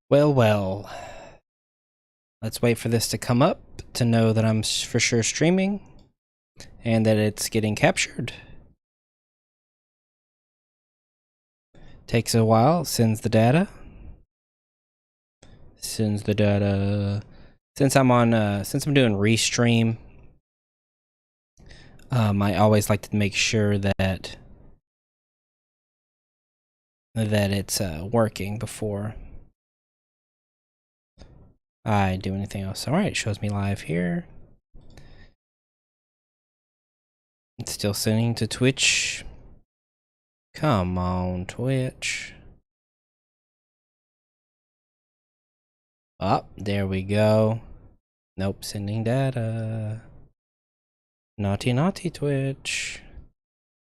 Well, well. Let's wait for this to come up to know that I'm for sure streaming and that it's getting captured. Takes a while, sends the data. Since I'm doing restream, I always like to make sure that it's working before I do anything else. All right, it shows me live here. It's still sending to Twitch. Come on, Twitch. Oh, there we go. Nope, sending data. Naughty, naughty Twitch.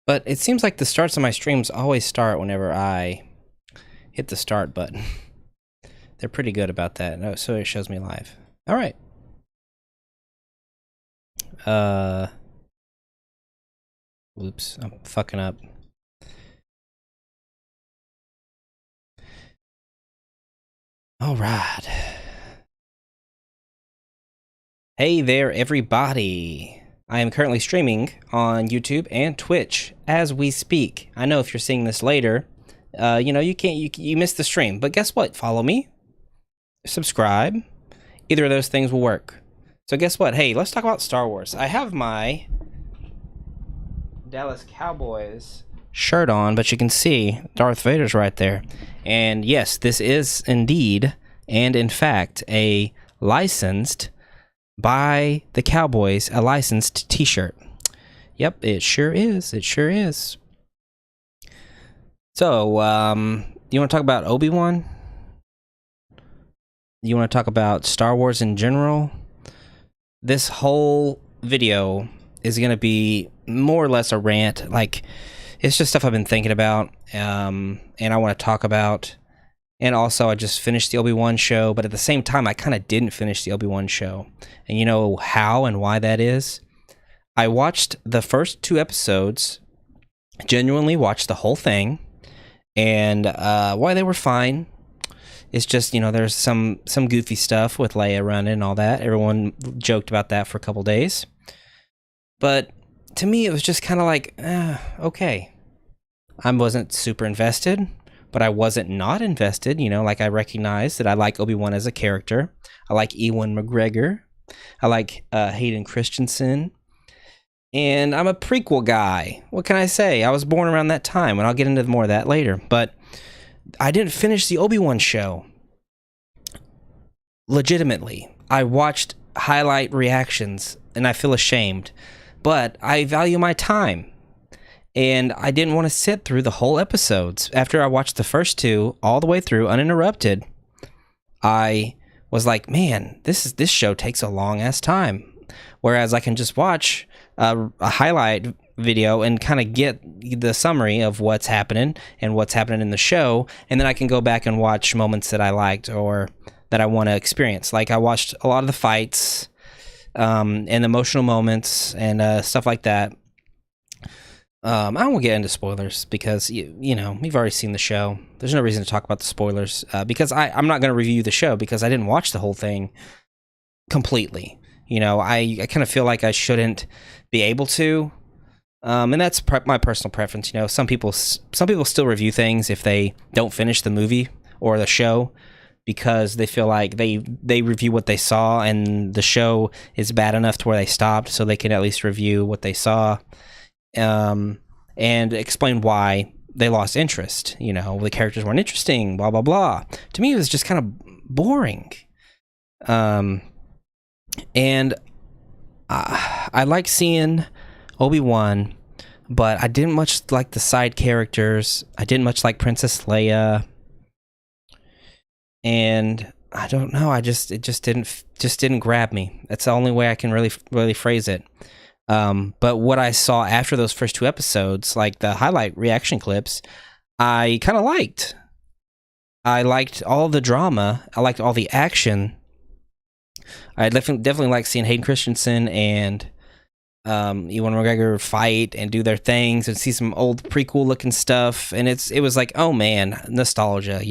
But it seems like the starts of my streams always start whenever I hit the start button. They're pretty good about that. No, so it shows me live. All right. Oops, I'm fucking up. All right. Hey there, everybody. I am currently streaming on YouTube and Twitch as we speak. I know if you're seeing this later, you missed the stream, but guess what? Follow me, subscribe. Either of those things will work. So guess what? Hey, let's talk about Star Wars. I have my Dallas Cowboys shirt on, but you can see Darth Vader's right there. And yes, this is indeed and in fact a licensed by the Cowboys, a licensed t-shirt. Yep, it sure is. It sure is. So, you want to talk about Obi Wan? You want to talk about Star Wars in general? This whole video is going to be more or less a rant. Like, it's just stuff I've been thinking about, and I want to talk about. And also, I just finished the Obi Wan show, but at the same time, I kind of didn't finish the Obi Wan show. And you know how and why that is? I watched the first 2 episodes, genuinely watched the whole thing, and why they were fine. It's just, there's some goofy stuff with Leia running and all that. Everyone joked about that for a couple days. But to me, it was just kind of like, okay. I wasn't super invested, but I wasn't not invested. Like I recognized that I like Obi-Wan as a character. I like Ewan McGregor. I like Hayden Christensen. And I'm a prequel guy. What can I say? I was born around that time, and I'll get into more of that later. But I didn't finish the Obi-Wan show. Legitimately. I watched highlight reactions, and I feel ashamed. But I value my time. And I didn't want to sit through the whole episodes. After I watched the first 2 all the way through uninterrupted, I was like, man, this show takes a long ass time. Whereas I can just watch a highlight video and kind of get the summary of what's happening and what's happening in the show, and then I can go back and watch moments that I liked or that I want to experience. Like I watched a lot of the fights and emotional moments and stuff like that. I won't get into spoilers because, we've already seen the show. There's no reason to talk about the spoilers because I'm not going to review the show because I didn't watch the whole thing completely. I kind of feel like I shouldn't be able to. And that's my personal preference. Some people still review things if they don't finish the movie or the show because they feel like they review what they saw and the show is bad enough to where they stopped so they can at least review what they saw. And explain why they lost interest. The characters weren't interesting, blah, blah, blah. To me, it was just kind of boring. And I like seeing Obi-Wan, but I didn't much like the side characters. I didn't much like Princess Leia. And I don't know, it just didn't grab me. That's the only way I can really phrase it. But what I saw after those first 2 episodes, like the highlight reaction clips, I kind of liked. I liked all the drama. I liked all the action. I definitely like seeing Hayden Christensen and Ewan McGregor fight and do their things and see some old prequel looking stuff. And it was like, oh man, nostalgia,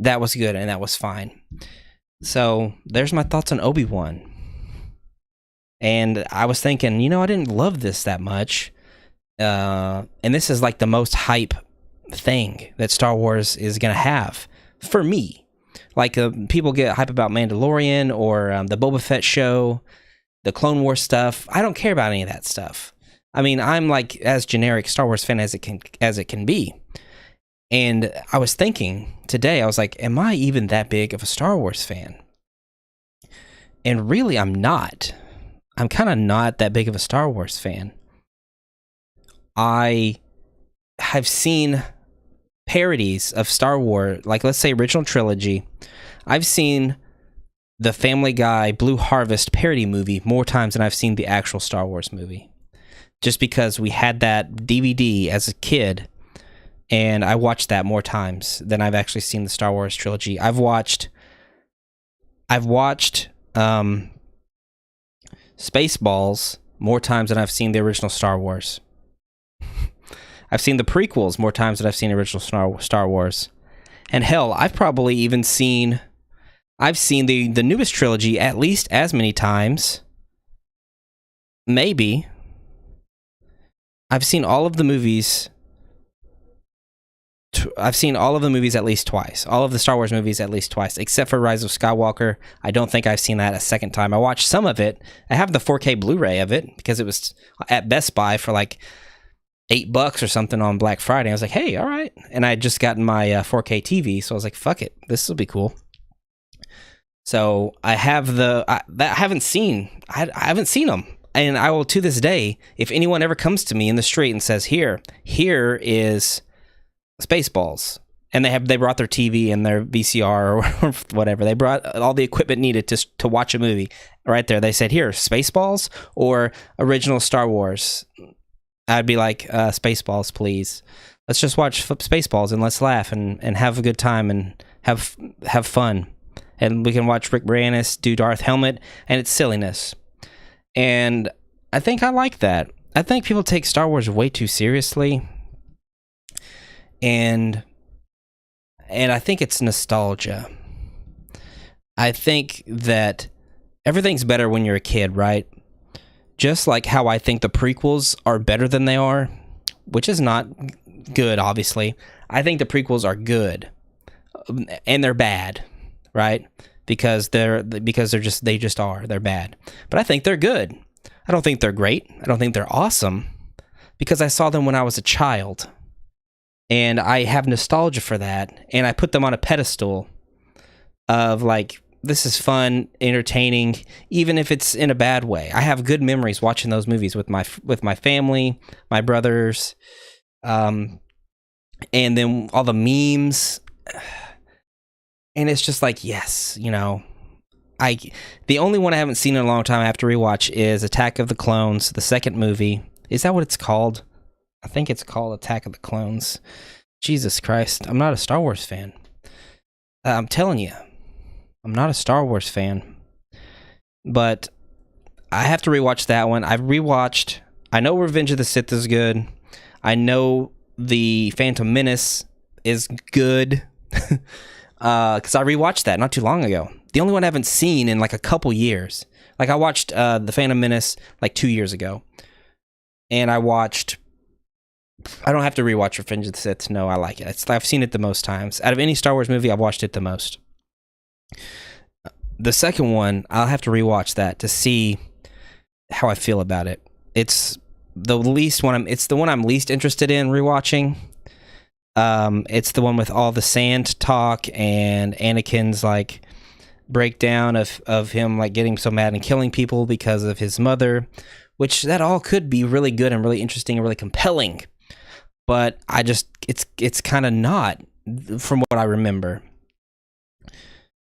That was good, and that was fine. So there's my thoughts on Obi Wan. And I was thinking, I didn't love this that much. And this is like the most hype thing that Star Wars is going to have for me. Like people get hype about Mandalorian or the Boba Fett show, the Clone Wars stuff. I don't care about any of that stuff. I mean, I'm like as generic Star Wars fan as it can be. And I was thinking today, I was like, am I even that big of a Star Wars fan? And really, I'm not. I'm kind of not that big of a Star Wars fan. I have seen parodies of Star Wars, like let's say original trilogy. I've seen the Family Guy Blue Harvest parody movie more times than I've seen the actual Star Wars movie. Just because we had that DVD as a kid, and I watched that more times than I've actually seen the Star Wars trilogy. I've watched Spaceballs more times than I've seen the original Star Wars. I've seen the prequels more times than I've seen the original Star Wars. And hell, I've seen the newest trilogy at least as many times. Maybe. I've seen all of the movies. I've seen all of the movies at least twice. All of the Star Wars movies at least twice, except for Rise of Skywalker. I don't think I've seen that a second time. I watched some of it. I have the 4K Blu-ray of it because it was at Best Buy for like $8 or something on Black Friday. I was like, hey, all right. And I had just gotten my 4K TV, so I was like, fuck it, this will be cool. So I have I haven't seen them. And I will, to this day, if anyone ever comes to me in the street and says, here is Spaceballs, and they brought their TV and their VCR or whatever, they brought all the equipment needed to watch a movie right there. They said, here, Spaceballs or original Star Wars. I'd be like, Spaceballs, please. Let's just watch Spaceballs and let's laugh and have a good time and have fun. And we can watch Rick Moranis do Darth Helmet and its silliness. And I think I like that. I think people take Star Wars way too seriously. And I think it's nostalgia. I think that everything's better when you're a kid, right? Just like how I think the prequels are better than they are, which is not good, obviously. I think the prequels are good, and they're bad, right? Because they're bad. But I think they're good. I don't think they're great. I don't think they're awesome, because I saw them when I was a child, and I have nostalgia for that, and I put them on a pedestal of like, this is fun, entertaining, even if it's in a bad way. I have good memories watching those movies with my family, my brothers, and then all the memes. And it's just like, yes, the only one I haven't seen in a long time I have to rewatch is Attack of the Clones, the second movie. Is that what it's called? I think it's called Attack of the Clones. Jesus Christ, I'm not a Star Wars fan. I'm telling you. I'm not a Star Wars fan, but I have to rewatch that one. I know Revenge of the Sith is good. I know the Phantom Menace is good, because I rewatched that not too long ago. The only one I haven't seen in like a couple years. Like I watched the Phantom Menace like 2 years ago, and I don't have to rewatch Revenge of the Sith. No, I like it. I've seen it the most times. Out of any Star Wars movie, I've watched it the most. The second one, I'll have to rewatch that to see how I feel about it. It's the one I'm least interested in rewatching. It's the one with all the sand talk and Anakin's like breakdown of him like getting so mad and killing people because of his mother, which that all could be really good and really interesting and really compelling. But it's kind of not, from what I remember.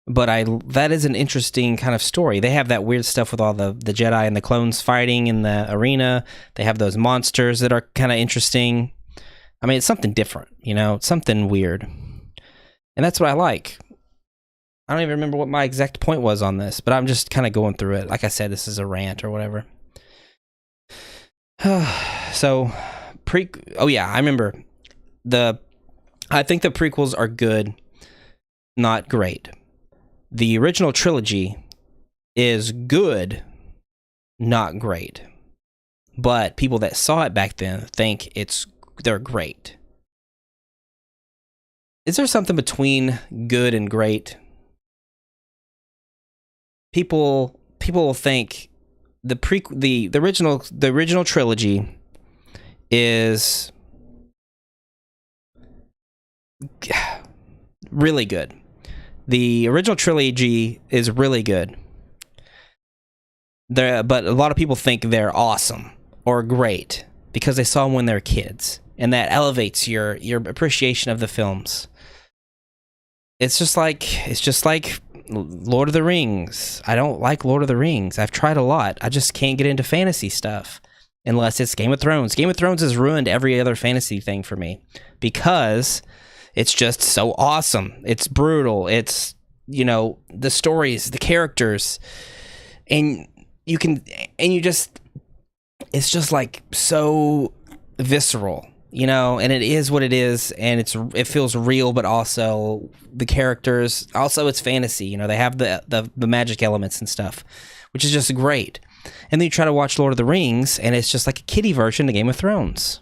But that is an interesting kind of story. They have that weird stuff with all the Jedi and the clones fighting in the arena. They have those monsters that are kind of interesting. I mean, it's something different, it's something weird. And that's what I like. I don't even remember what my exact point was on this, but I'm just kind of going through it. Like I said, this is a rant or whatever. So, I remember I think the prequels are good. not great. The original trilogy is good, not great. But people that saw it back then think they're great. Is there something between good and great? People think the original trilogy is really good. The original trilogy is really good. But a lot of people think they're awesome or great because they saw them when they're kids, and that elevates your appreciation of the films. It's just like Lord of the Rings. I don't like Lord of the Rings. I've tried a lot. I just can't get into fantasy stuff unless it's Game of Thrones. Game of Thrones has ruined every other fantasy thing for me because it's just so awesome. It's brutal. It's, the stories, the characters, and it's just like so visceral, and it is what it is, and it feels real, but also the characters, also it's fantasy, they have the magic elements and stuff, which is just great. And then you try to watch Lord of the Rings, and it's just like a kiddie version of Game of Thrones.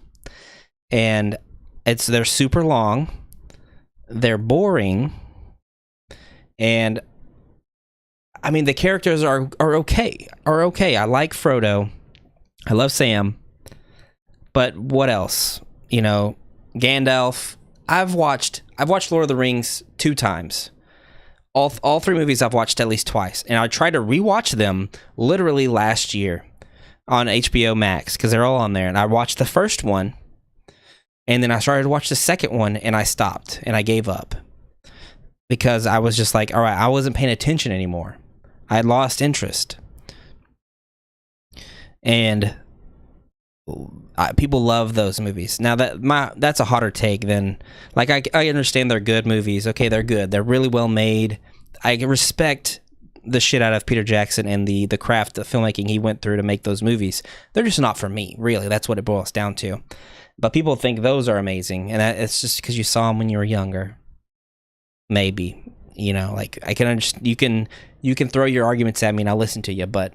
And they're super long, they're boring, and I mean, the characters are okay. I like Frodo. I love Sam. But what else? Gandalf. I've watched Lord of the Rings 2 times. All 3 movies I've watched at least twice. And I tried to rewatch them literally last year on HBO Max because they're all on there. And I watched the first one. And then I started to watch the second one, and I stopped and I gave up. Because I was just like, all right, I wasn't paying attention anymore. I had lost interest. And people love those movies. Now that's a hotter take than, like, I understand they're good movies. Okay, they're good. They're really well made. I respect the shit out of Peter Jackson and the craft of filmmaking he went through to make those movies. They're just not for me, really. That's what it boils down to. But people think those are amazing, and it's just because you saw them when you were younger. Maybe, like, I can understand. You can throw your arguments at me and I'll listen to you, but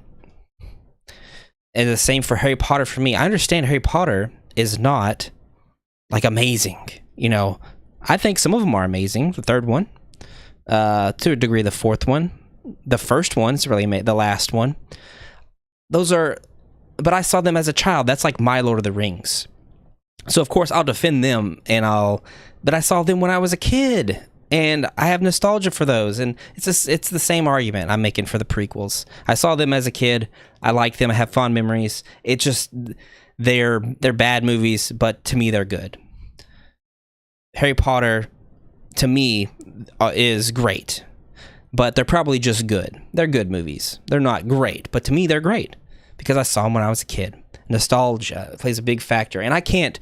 and the same for Harry Potter for me. I understand Harry Potter is not like amazing. I think some of them are amazing. The third one, to a degree, the fourth one, the first one's really the last one. Those are, but I saw them as a child. That's like my Lord of the Rings. So of course I'll defend them, but I saw them when I was a kid. And I have nostalgia for those, and it's the same argument I'm making for the prequels. I saw them as a kid. I like them. I have fond memories. It's just they're bad movies, but to me they're good. Harry Potter, to me, is great, but they're probably just good. They're good movies. They're not great, but to me they're great because I saw them when I was a kid. Nostalgia plays a big factor, and I can't.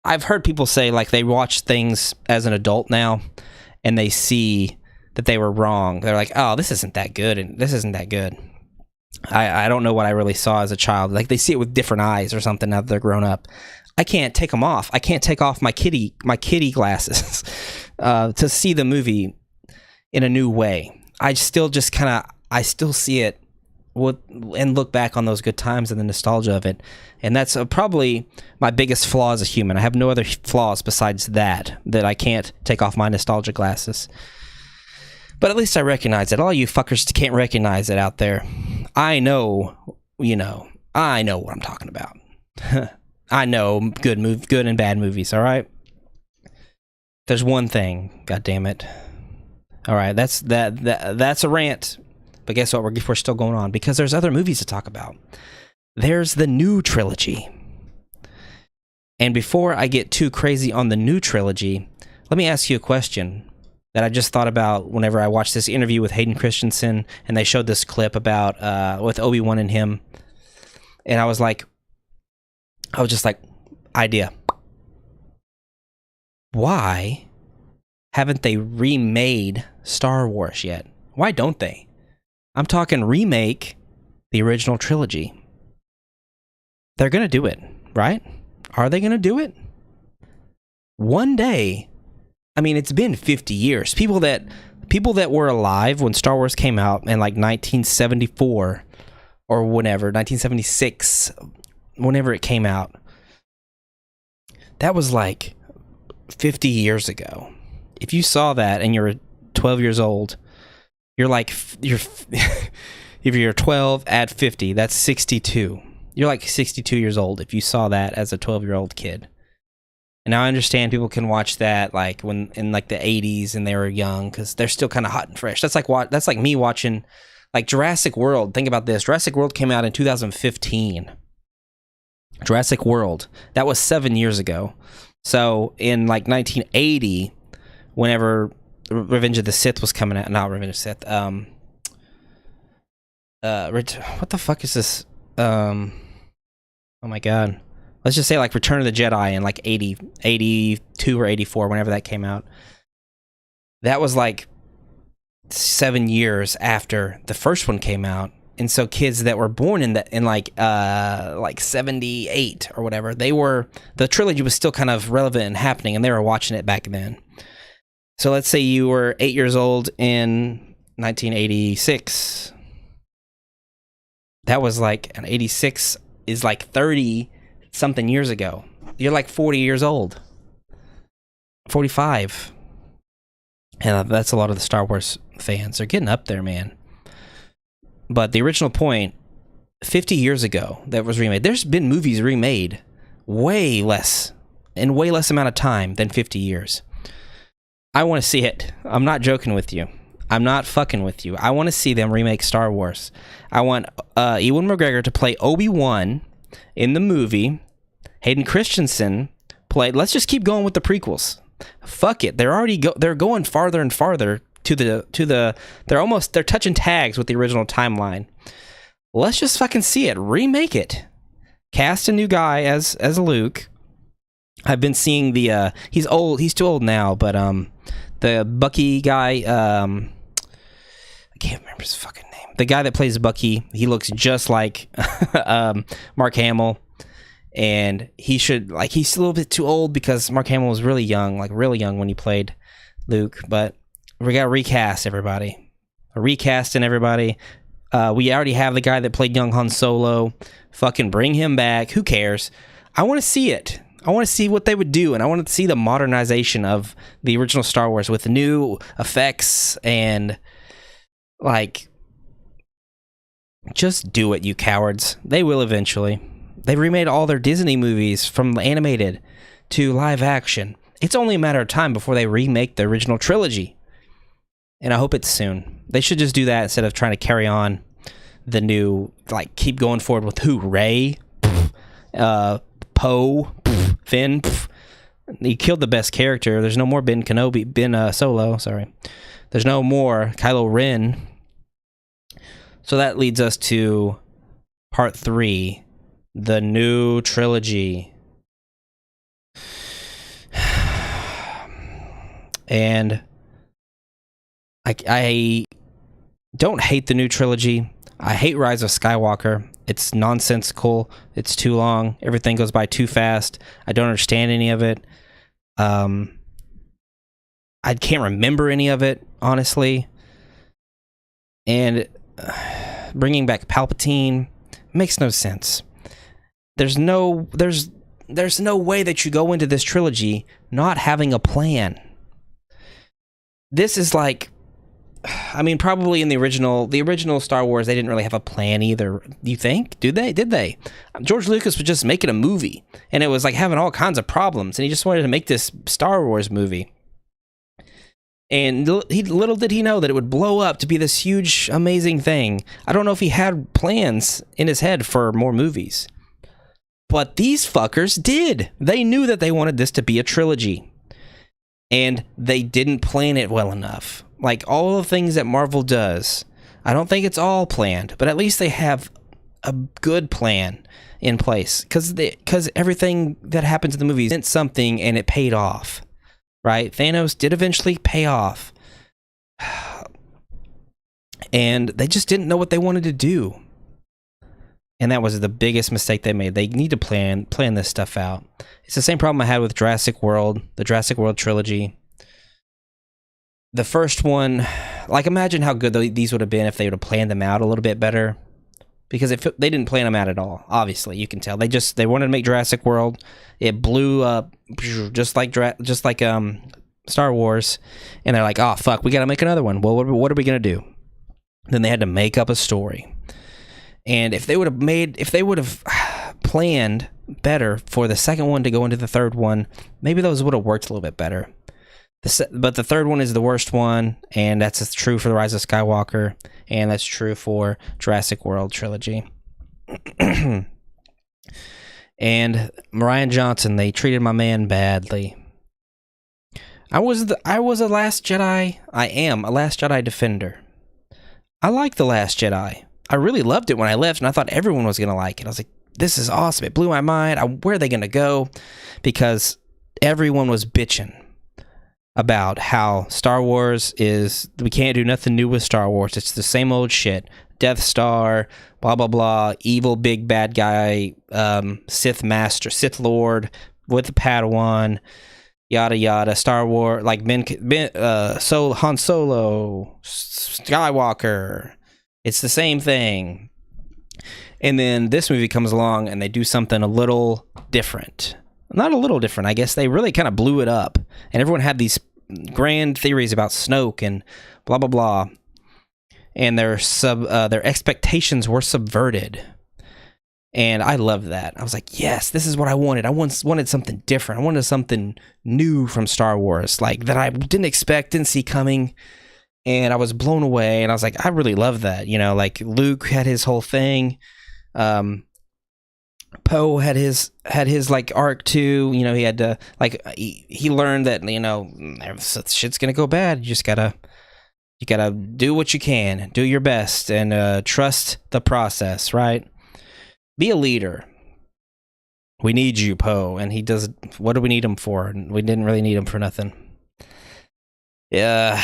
I've heard people say, like, they watch things as an adult now and they see that they were wrong. They're like, oh, this isn't that good, and this isn't that good. I don't know what I really saw as a child. Like, they see it with different eyes or something now that they're grown up. I can't take them off. I can't take off my kitty glasses to see the movie in a new way. I still see it and look back on those good times and the nostalgia of it. And that's probably my biggest flaw as a human. I have no other flaws besides that I can't take off my nostalgia glasses. But at least I recognize it. All you fuckers can't recognize it out there. I know, I know what I'm talking about. I know good and bad movies, all right? There's one thing, god damn it. All right, that's a rant. But guess what? We're still going on because there's other movies to talk about. There's the new trilogy. And before I get too crazy on the new trilogy, let me ask you a question that I just thought about whenever I watched this interview with Hayden Christensen and they showed this clip about with Obi Wan and him. And I was just like, idea. Why haven't they remade Star Wars yet? Why don't they? I'm talking remake the original trilogy. They're going to do it, right? Are they going to do it? One day, I mean, it's been 50 years. People that were alive when Star Wars came out in like 1974 or whenever, 1976, whenever it came out, that was like 50 years ago. If you saw that and you're 12 years old, if you're 12, add 50, that's 62. You're like 62 years old if you saw that as a 12-year-old kid. And now I understand people can watch that like when in like the 80s and they were young because they're still kind of hot and fresh. That's like me watching like Jurassic World. Think about this. Jurassic World came out in 2015. Jurassic World. That was 7 years ago. So in like 1980, whenever Revenge of the Sith was coming out, not Revenge of the Sith. What the fuck is this? Oh my god. Let's just say like Return of the Jedi in like 82 or 84, whenever that came out. That was like 7 years after the first one came out. And so kids that were born in like 78 or whatever, the trilogy was still kind of relevant and happening, and they were watching it back then. So let's say you were 8 years old in 1986. That was like, an 86 is like 30 something years ago. You're like 40 years old. 45. And that's a lot of the Star Wars fans. They're getting up there, man. But the original point, 50 years ago, that was remade. There's been movies remade way less amount of time than 50 years. I want to see it. I'm not joking with you. I'm not fucking with you. I want to see them remake Star Wars. I want Ewan McGregor to play Obi Wan in the movie. Hayden Christensen played. Let's just keep going with the prequels. Fuck it. They're going farther and farther to the. They're touching tags with the original timeline. Let's just fucking see it. Remake it. Cast a new guy as Luke. I've been seeing the. He's old. He's too old now, but the Bucky guy. I can't remember his fucking name. The guy that plays Bucky. He looks just like Mark Hamill. And he's a little bit too old because Mark Hamill was really young when he played Luke. But we got to recast everybody. Recasting everybody. We already have the guy that played young Han Solo. Fucking bring him back. Who cares? I want to see it. I want to see what they would do. And I want to see the modernization of the original Star Wars with new effects and like... Just do it, you cowards. They will eventually. They've remade all their Disney movies from animated to live action. It's only a matter of time before they remake the original trilogy. And I hope it's soon. They should just do that instead of trying to carry on the new, like, keep going forward with who? Rey? Poe? Finn? He killed the best character. There's no more Ben Solo, sorry. There's no more Kylo Ren. So that leads us to part 3. The new trilogy. And I don't hate the new trilogy. I hate Rise of Skywalker. It's nonsensical. It's too long. Everything goes by too fast. I don't understand any of it. I can't remember any of it, honestly. And bringing back Palpatine makes no sense. There's no way that you go into this trilogy not having a plan. This is like, I mean, probably in the original Star Wars, they didn't really have a plan either. You think? Did they? George Lucas was just making a movie, and it was like having all kinds of problems, and he just wanted to make this Star Wars movie. And little did he know that it would blow up to be this huge, amazing thing. I don't know if he had plans in his head for more movies. But these fuckers did. They knew that they wanted this to be a trilogy. And they didn't plan it well enough. Like all the things that Marvel does, I don't think it's all planned, but at least they have a good plan in place. Because everything that happens in the movies meant something and it paid off. Right? Thanos did eventually pay off. And they just didn't know what they wanted to do. And that was the biggest mistake they made. They need to plan this stuff out. It's the same problem I had with Jurassic World, the Jurassic World trilogy. the first one, like, imagine how good these would have been if they would have planned them out a little bit better. Because they didn't plan them out at all. Obviously, you can tell they wanted to make Jurassic World. It blew up just like Star Wars, and they're like, "Oh fuck, we got to make another one." Well, what are we gonna do? Then they had to make up a story. And if they would have planned better for the second one to go into the third one, maybe those would have worked a little bit better. But the third one is the worst one, and that's true for The Rise of Skywalker, and that's true for Jurassic World trilogy. And Rian Johnson, they treated my man badly. I was a Last Jedi. I am a Last Jedi defender. I like The Last Jedi. I really loved it when I left, and I thought everyone was gonna like it. I was like, this is awesome. It blew my mind. Where are they gonna go? Because everyone was bitching about how Star Wars we can't do nothing new with Star Wars. It's the same old shit. Death Star, blah, blah, blah, evil big bad guy, Sith Master, Sith Lord with the Padawan, yada, yada, Star Wars, like Han Solo, Skywalker. It's the same thing. And then this movie comes along and they do something a little different. Not a little different, I guess. They really kind of blew it up. And everyone had these grand theories about Snoke and blah, blah, blah. And their expectations were subverted. And I loved that. I was like, yes, this is what I wanted. I wanted something different. I wanted something new from Star Wars, like that I didn't expect, didn't see coming. And I was blown away. And I was like, I really love that. You know, like Luke had his whole thing. Poe had his like arc too. You know, he had to he learned that, you know, shit's gonna go bad. You just gotta do what you can, do your best, and trust the process. Right? Be a leader. We need you, Poe, and he does. What do we need him for? We didn't really need him for nothing. Yeah,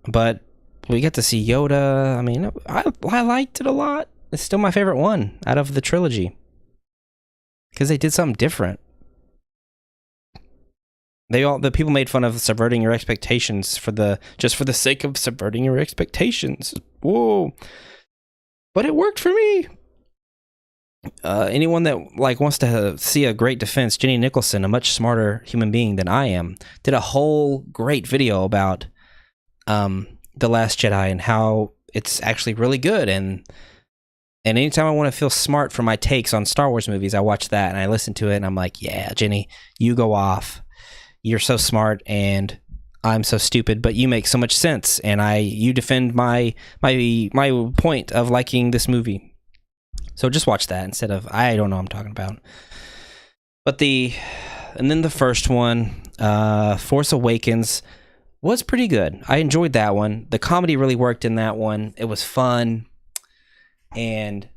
but we get to see Yoda. I mean, I liked it a lot. It's still my favorite one out of the trilogy because they did something different. The people made fun of subverting your expectations just for the sake of subverting your expectations. Whoa! But it worked for me. Anyone that wants to see a great defense, Jenny Nicholson, a much smarter human being than I am, did a whole great video about The Last Jedi and how it's actually really good. And anytime I want to feel smart for my takes on Star Wars movies, I watch that and I listen to it and I'm like, yeah, Jenny, you go off. You're so smart and I'm so stupid, but you make so much sense. And you defend my point of liking this movie. So just watch that instead of, I don't know what I'm talking about. But and then the first one, Force Awakens, was pretty good. I enjoyed that one. The comedy really worked in that one. It was fun. And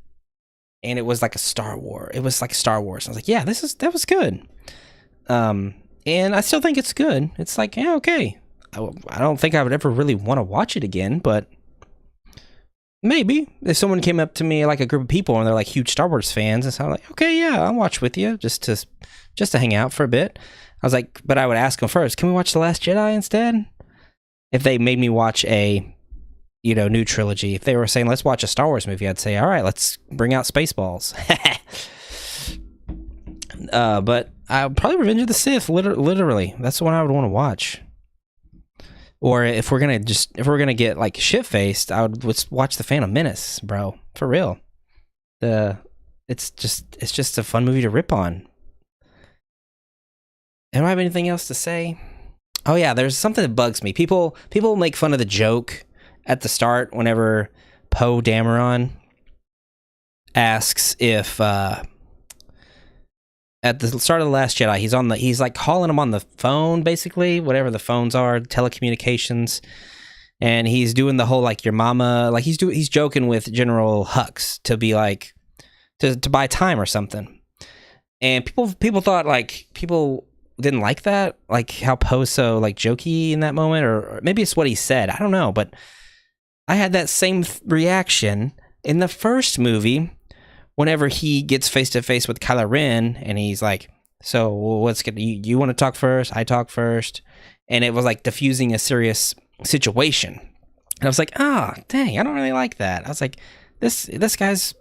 it was like a Star Wars. It was like Star Wars. I was like, yeah, that was good. And I still think it's good. It's like, yeah, okay. I don't think I would ever really want to watch it again, but maybe if someone came up to me, like a group of people, and they're like huge Star Wars fans, and so I'm like, okay, yeah, I'll watch with you just to hang out for a bit. I was like, but I would ask them first, can we watch The Last Jedi instead? If they made me watch a new trilogy. If they were saying, let's watch a Star Wars movie, I'd say, all right, let's bring out Spaceballs. But probably Revenge of the Sith, literally. That's the one I would want to watch. Or if we're gonna get like shit-faced, let's watch The Phantom Menace, bro. For real. It's just a fun movie to rip on. And I have anything else to say? Oh yeah, there's something that bugs me. People make fun of the joke at the start whenever Poe Dameron asks if at the start of The Last Jedi, he's like calling him on the phone, basically, whatever the phones are, telecommunications, and he's doing the whole like your mama, like he's joking with General Hux to be like to buy time or something. And people thought like people didn't like that, like how Poe's so like jokey in that moment, or maybe it's what he said, I don't know, but I had that same reaction in the first movie whenever he gets face to face with Kylo Ren and he's like, so what's good? You want to talk first? I talk first. and it was like diffusing a serious situation. And I was like, dang, I don't really like that. I was like, this guy's,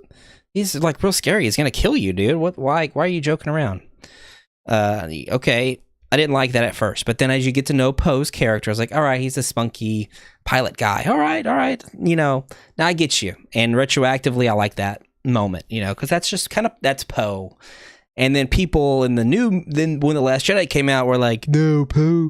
he's like real scary. He's gonna kill you, dude. Why are you joking around? Okay, I didn't like that at first, but then as you get to know Poe's character, I was like, all right, he's a spunky pilot guy. All right, now I get you. And retroactively, I like that moment, because that's just that's Poe. And then people then when The Last Jedi came out, were like, no, Poe,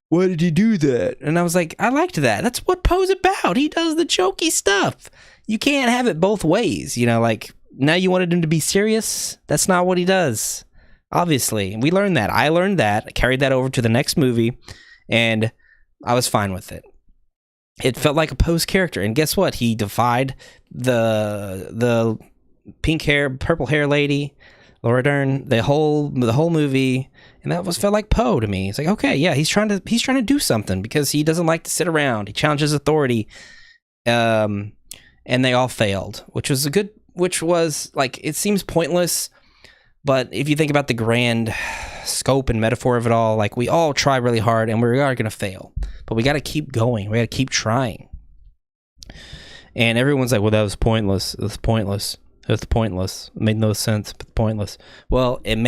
why did you do that? And I was like, I liked that. That's what Poe's about. He does the jokey stuff. You can't have it both ways, like, now you wanted him to be serious? That's not what he does. Obviously. We learned that. I learned that. I carried that over to the next movie, and I was fine with it. It felt like a Poe's character, and guess what? He defied the pink hair, purple hair lady, Laura Dern, the whole movie, and that felt like Poe to me. It's like, okay, yeah, he's trying to do something because he doesn't like to sit around. He challenges authority, and they all failed, which was like, it seems pointless, but if you think about the grand scope and metaphor of it all, like, we all try really hard and we are going to fail, but we got to keep going. We got to keep trying. And everyone's like, well, that was pointless. It was pointless. It was pointless. It made no sense, but pointless. Well, it made